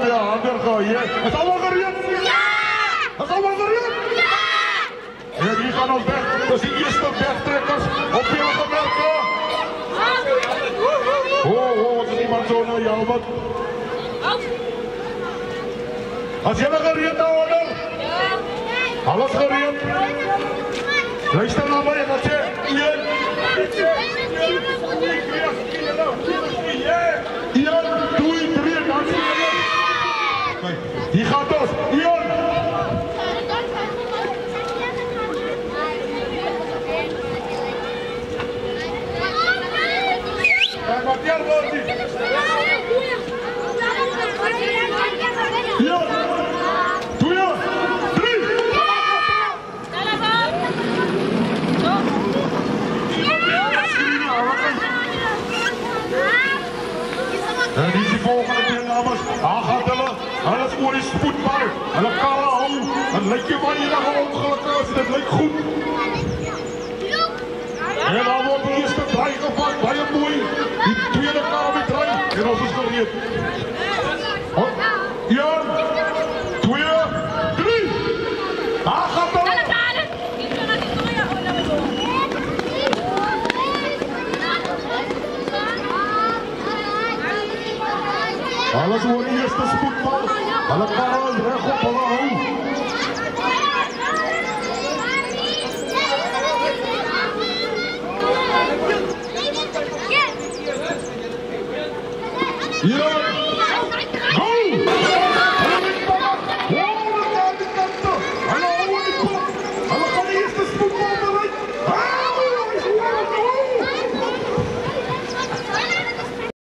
weer handen gooien. Is allemaal gereed? Ja! Is allemaal gereed? Ja! En hier gaan ons weg. Dat is die eerste wegtrekkers op Belige Berge. Wat is iemand zo naar jou? Wat? As julle gereed nou onder? Ja. Alles gereed? Luister na my, wat sê? 1, 2, 3, dan sê julle. Kijk, hier gaat ons. 1. Kijk, wat jij wordt niet. 1, 2, 3. En die is die volgende deelnemers. Daar gaat hulle is oor die spoedbal. Hulle kan hou. Het lijkt je maar enige ongeluk is. Dit lijkt goed. En dan wordt die eerste draai gevat. Baie mooi. Die tweede kan weer draai. En ons is gereed. 1, 2, 3. Daar gaat hulle. Alles oor die eerste spoedbal. Hulle karre is reg op hulle hou. Ja!